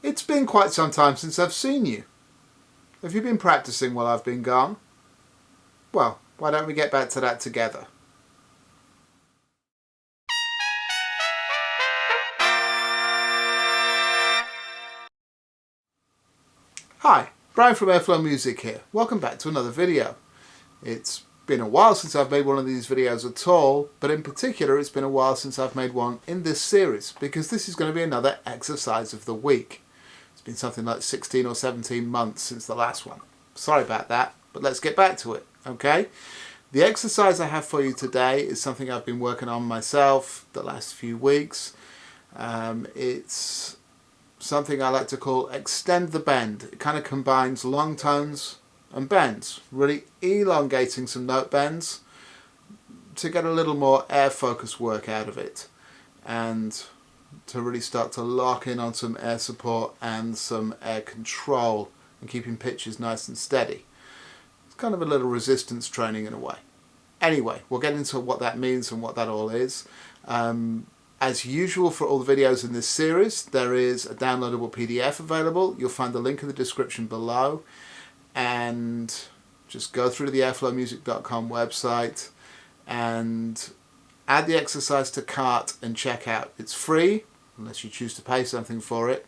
It's been quite some time since I've seen you. Have you been practicing while I've been gone? Well, why don't we get back to that together? Hi, Brian from Airflow Music here. Welcome back to another video. It's been a while since I've made one of these videos at all, but in particular it's been a while since I've made one in this series because this is going to be another exercise of the week. It's been something like 16 or 17 months since the last one. Sorry about that, but let's get back to it, okay? The exercise I have for you today is something I've been working on myself the last few weeks. It's something I like to call extend the bend. It kind of combines long tones and bends, really elongating some note bends to get a little more air focus work out of it and to really start to lock in on some air support and some air control and keeping pitches nice and steady. It's kind of a little resistance training in a way. Anyway, we'll get into what that means and what that all is. As usual for all the videos in this series, there is a downloadable PDF available. You'll find the link in the description below, and just go through to the airflowmusic.com website and add the exercise to cart and check out. It's free unless you choose to pay something for it,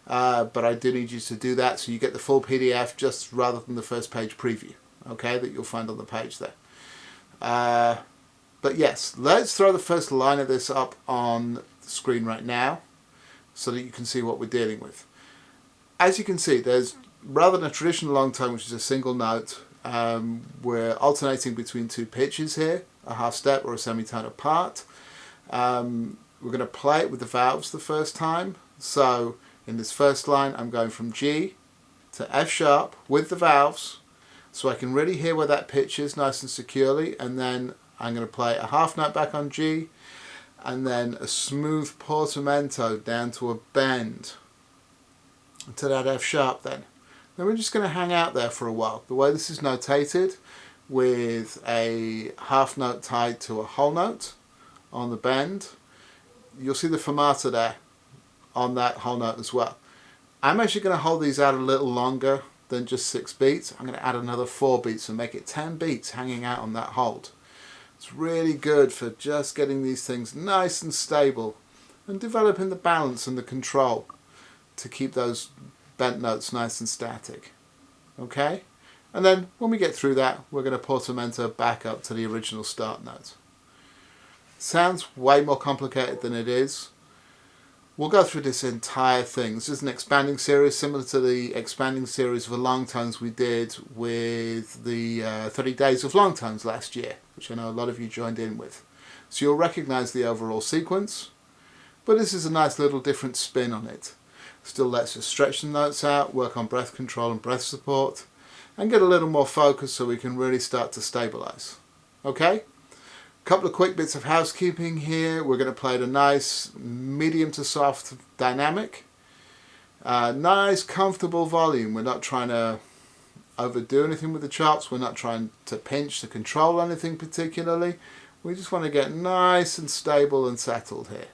but I do need you to do that so you get the full PDF just rather than the first page preview, okay, that you'll find on the page there. But yes, let's throw the first line of this up on the screen right now so that you can see what we're dealing with. As you can see, there's, rather than a traditional long tone, which is a single note, we're alternating between two pitches here, a half step or a semitone apart. We're going to play it with the valves the first time. So in this first line, I'm going from G to F sharp with the valves, so I can really hear where that pitch is nice and securely, and then I'm going to play a half note back on G, and then a smooth portamento down to a bend to that F sharp then. Then we're just going to hang out there for a while. The way this is notated, with a half note tied to a whole note on the bend, you'll see the fermata there on that whole note as well. I'm actually going to hold these out a little longer than just 6 beats. I'm going to add another 4 beats and make it 10 beats hanging out on that hold. It's really good for just getting these things nice and stable and developing the balance and the control to keep those bent notes nice and static. Okay? And then when we get through that, we're going to portamento back up to the original start note. Sounds way more complicated than it is. We'll go through this entire thing. This is an expanding series similar to the expanding series of long tones we did with the 30 Days of Long Tones last year, which I know a lot of you joined in with. So you'll recognize the overall sequence, but this is a nice little different spin on it. Still lets us stretch the notes out, work on breath control and breath support, and get a little more focus so we can really start to stabilize. Okay? A couple of quick bits of housekeeping here. We're going to play at a nice medium to soft dynamic. Nice comfortable volume. We're not trying to overdo anything with the chops. We're not trying to pinch to control anything particularly. We just want to get nice and stable and settled here.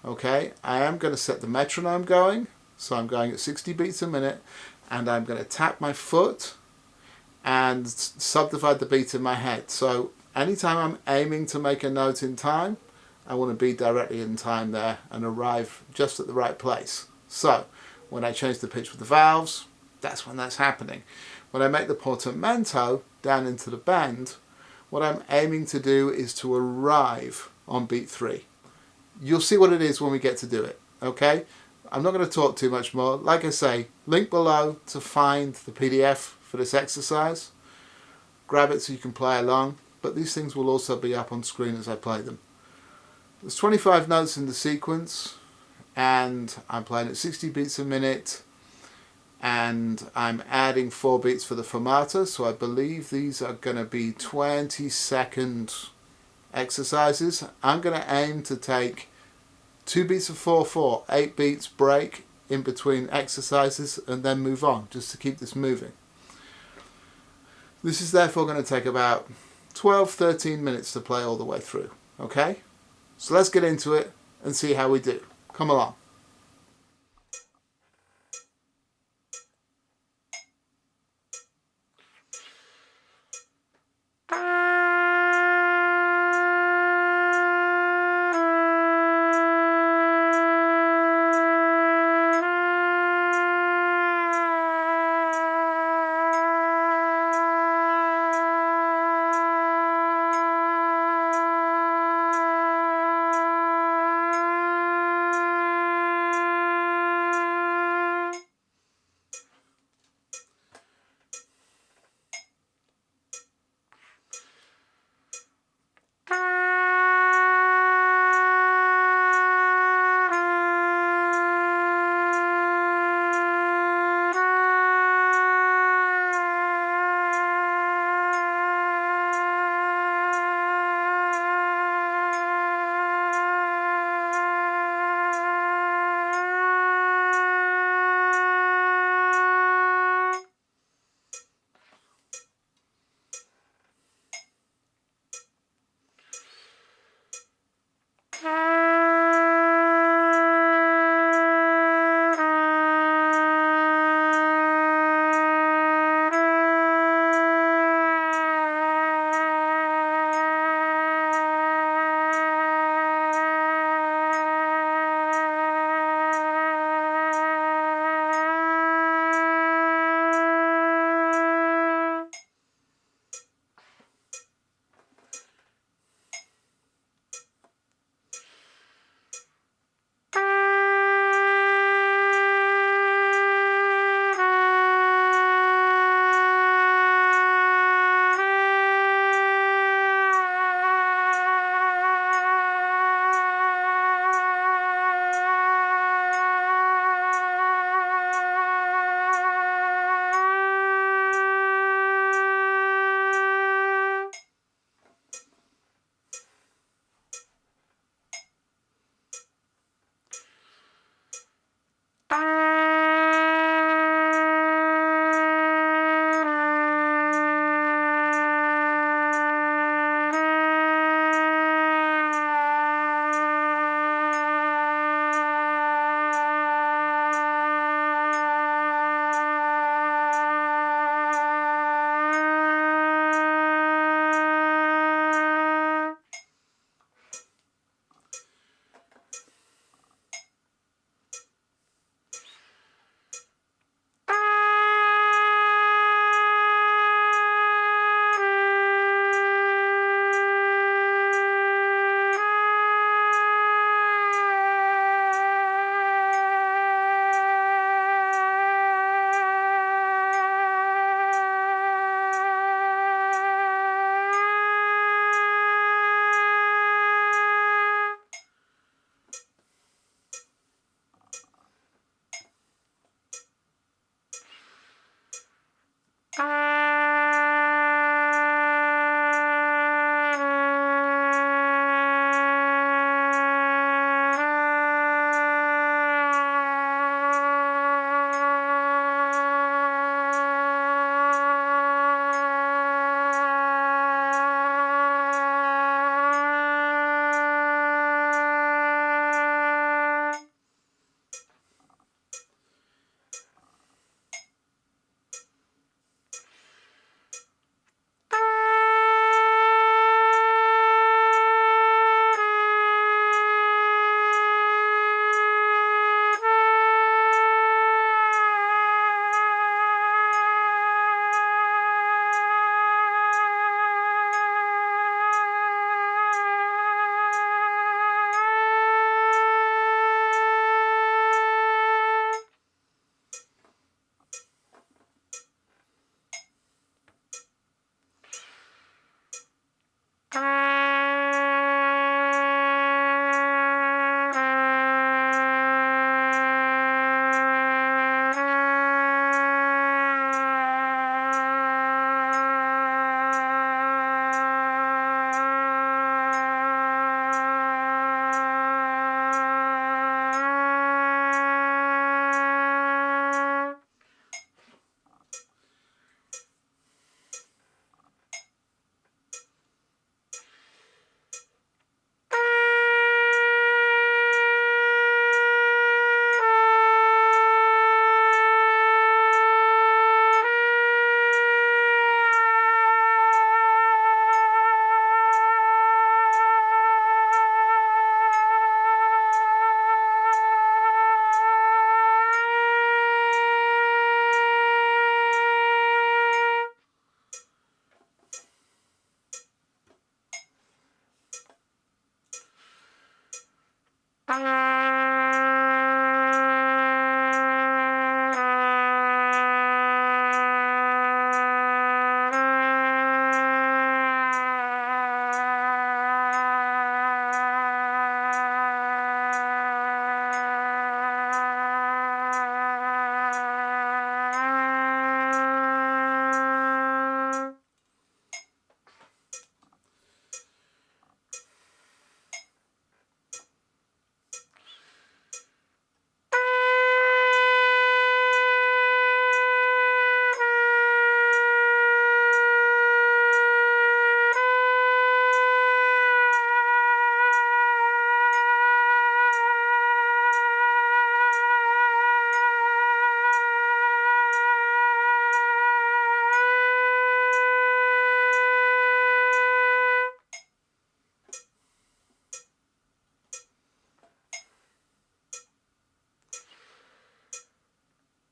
Okay, I am going to set the metronome going, so I'm going at 60 beats a minute, and I'm going to tap my foot and subdivide the beat in my head. So anytime I'm aiming to make a note in time, I want to be directly in time there and arrive just at the right place. So when I change the pitch with the valves, that's when that's happening. When I make the portamento down into the bend, what I'm aiming to do is to arrive on beat 3. You'll see what it is when we get to do it, okay? I'm not going to talk too much more. Like I say, link below to find the PDF for this exercise. Grab it so you can play along, but these things will also be up on screen as I play them. There's 25 notes in the sequence, and I'm playing at 60 beats a minute, and I'm adding 4 beats for the fermata, so I believe these are going to be 20-second exercises. I'm going to aim to take 2 beats of 4/4, 8 beats break in between exercises, and then move on, just to keep this moving. This is therefore going to take about 12-13 minutes to play all the way through. Okay? So let's get into it and see how we do. Come along.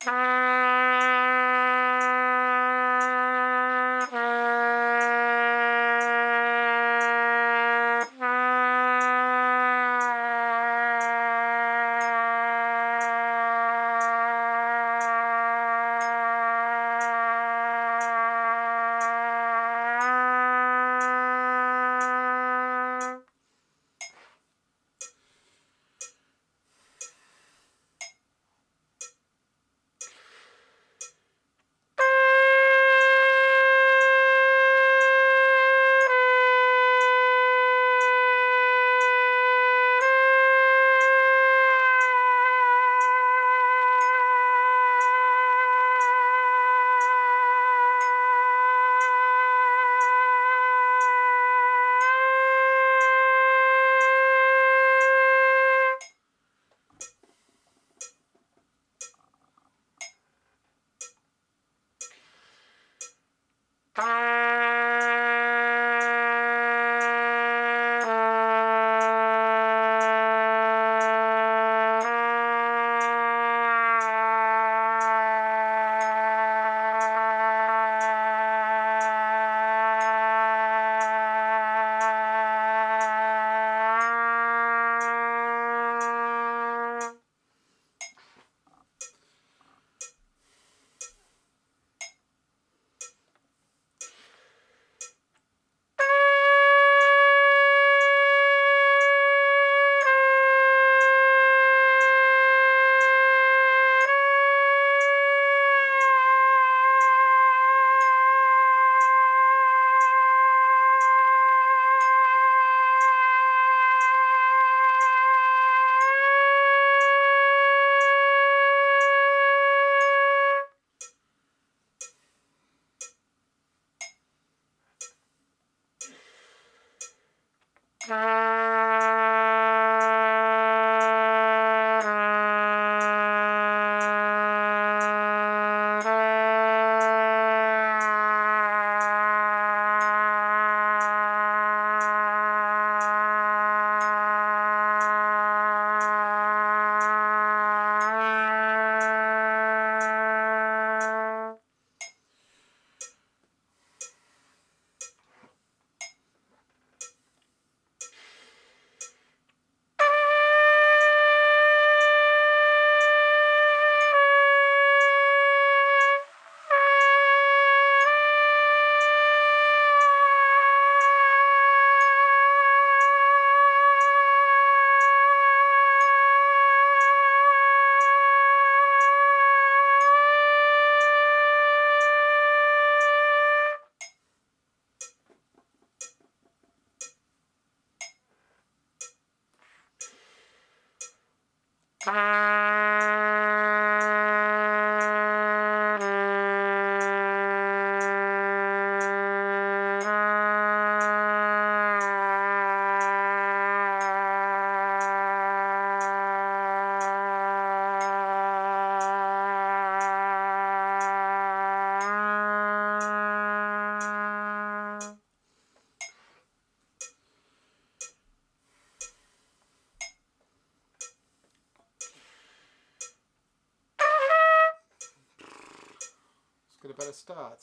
Get a better start.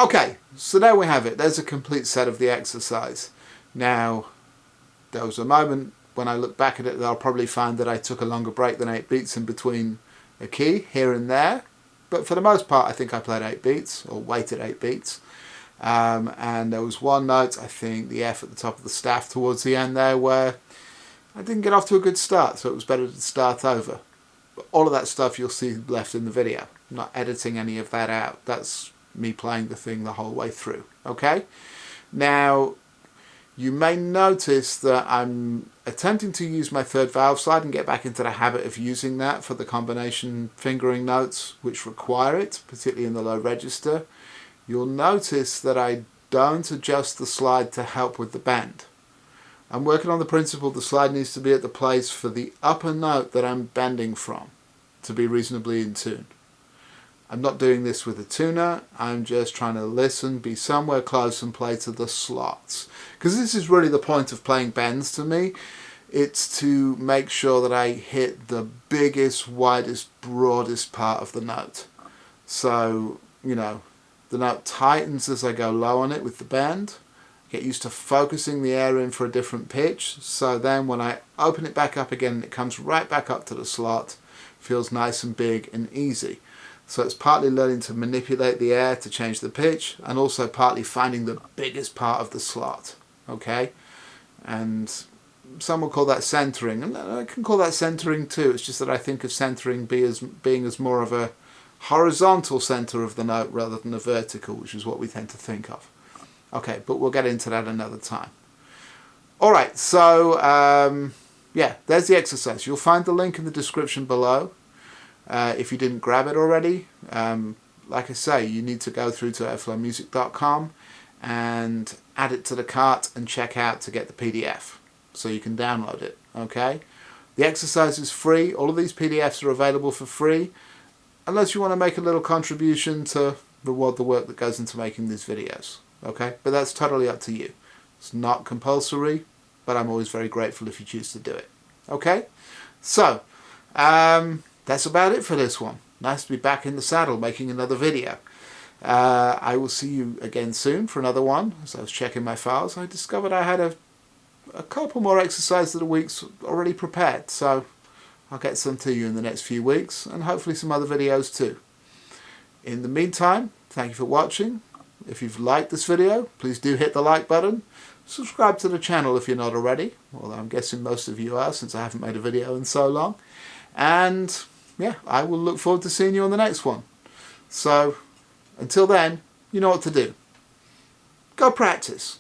Okay, so there we have it. There's a complete set of the exercise. Now, there was a moment when I look back at it that I'll probably find that I took a longer break than 8 beats in between a key here and there. But for the most part, I think I played 8 beats, or weighted 8 beats. And there was one note, I think the F at the top of the staff towards the end there, where I didn't get off to a good start, so it was better to start over. But all of that stuff you'll see left in the video. I'm not editing any of that out. That's me playing the thing the whole way through. Okay? Now, you may notice that I'm attempting to use my third valve slide and get back into the habit of using that for the combination fingering notes which require it, particularly in the low register. You'll notice that I don't adjust the slide to help with the bend. I'm working on the principle the slide needs to be at the place for the upper note that I'm bending from to be reasonably in tune. I'm not doing this with a tuner, I'm just trying to listen, be somewhere close and play to the slots. Because this is really the point of playing bends to me. It's to make sure that I hit the biggest, widest, broadest part of the note. So, you know, the note tightens as I go low on it with the bend. Get used to focusing the air in for a different pitch. So then when I open it back up again, it comes right back up to the slot. Feels nice and big and easy. So it's partly learning to manipulate the air to change the pitch, and also partly finding the biggest part of the slot. Okay? And some will call that centering, and I can call that centering too. It's just that I think of centering being as more of a horizontal center of the note rather than a vertical, which is what we tend to think of. Okay, but we'll get into that another time. Alright, so yeah, there's the exercise. You'll find the link in the description below. If you didn't grab it already, like I say, you need to go through to airflowmusic.com and add it to the cart and check out to get the PDF so you can download it. Okay, the exercise is free. All of these PDFs are available for free, unless you want to make a little contribution to reward the work that goes into making these videos. Okay, but that's totally up to you. It's not compulsory, but I'm always very grateful if you choose to do it. Okay, so that's about it for this one. Nice to be back in the saddle making another video. I will see you again soon for another one. As I was checking my files, I discovered I had a couple more exercises of the weeks already prepared. So I'll get some to you in the next few weeks, and hopefully some other videos too. In the meantime, thank you for watching. If you've liked this video, please do hit the like button. Subscribe to the channel if you're not already, although I'm guessing most of you are since I haven't made a video in so long. And yeah, I will look forward to seeing you on the next one. So, until then, you know what to do. Go practice.